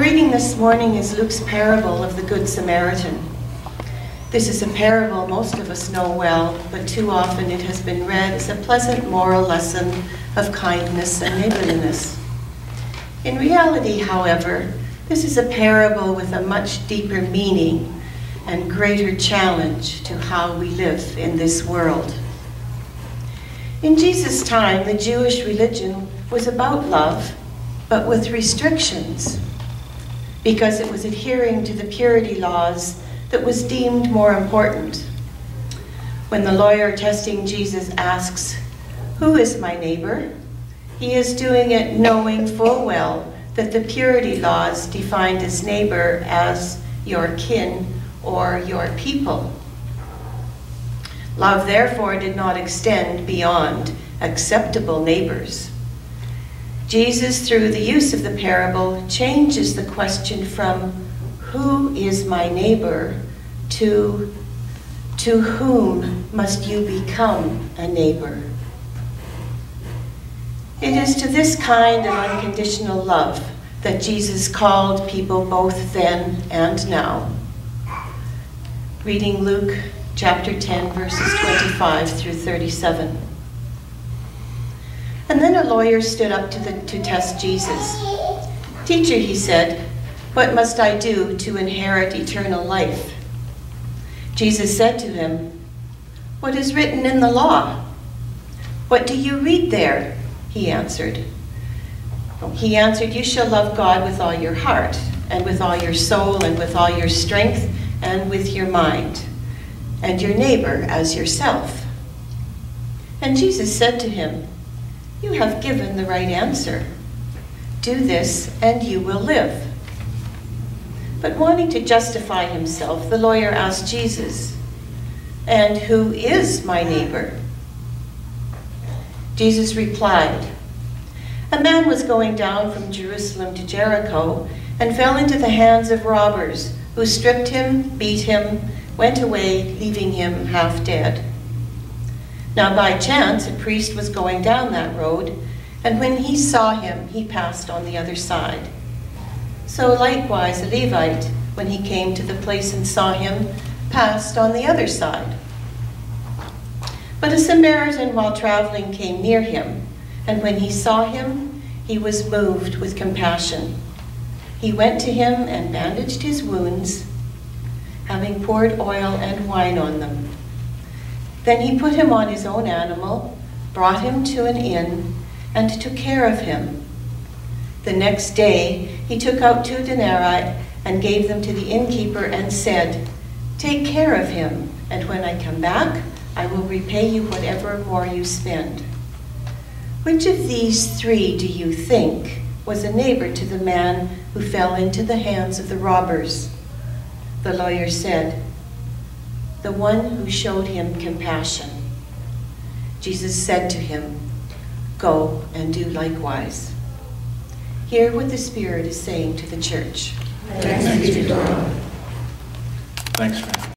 reading this morning is Luke's parable of the Good Samaritan. This is a parable most of us know well, but too often it has been read as a pleasant moral lesson of kindness and neighborliness. In reality, however, this is a parable with a much deeper meaning and greater challenge to how we live in this world. In Jesus' time, the Jewish religion was about love, but with restrictions, because it was adhering to the purity laws that was deemed more important. When the lawyer testing Jesus asks, "Who is my neighbor?" he is doing it knowing full well that the purity laws defined his neighbor as your kin or your people. Love, therefore, did not extend beyond acceptable neighbors. Jesus, through the use of the parable, changes the question from "Who is my neighbor?" to whom must you become a neighbor? It is to this kind of unconditional love that Jesus called people both then and now. Reading Luke chapter 10, verses 25 through 37. And then a lawyer stood up to test Jesus. "Teacher," he said, "what must I do to inherit eternal life?" Jesus said to him, "What is written in the law? What do you read there?" He answered, "You shall love God with all your heart, and with all your soul, and with all your strength, and with your mind, and your neighbor as yourself." And Jesus said to him, "You have given the right answer. Do this, and you will live." But wanting to justify himself, the lawyer asked Jesus, "And who is my neighbor?" Jesus replied, "A man was going down from Jerusalem to Jericho and fell into the hands of robbers, who stripped him, beat him, went away, leaving him half dead. Now by chance a priest was going down that road, and when he saw him, he passed on the other side. So likewise a Levite, when he came to the place and saw him, passed on the other side. But a Samaritan, while traveling, came near him, and when he saw him, he was moved with compassion. He went to him and bandaged his wounds, having poured oil and wine on them. Then he put him on his own animal, brought him to an inn, and took care of him. The next day he took out 2 denarii and gave them to the innkeeper and said, 'Take care of him, and when I come back, I will repay you whatever more you spend.' Which of these 3 do you think was a neighbor to the man who fell into the hands of the robbers?" The lawyer said, "The one who showed him compassion." Jesus said to him, "Go and do likewise." Hear what the Spirit is saying to the church. Thanks be to God. Thanks, Fran.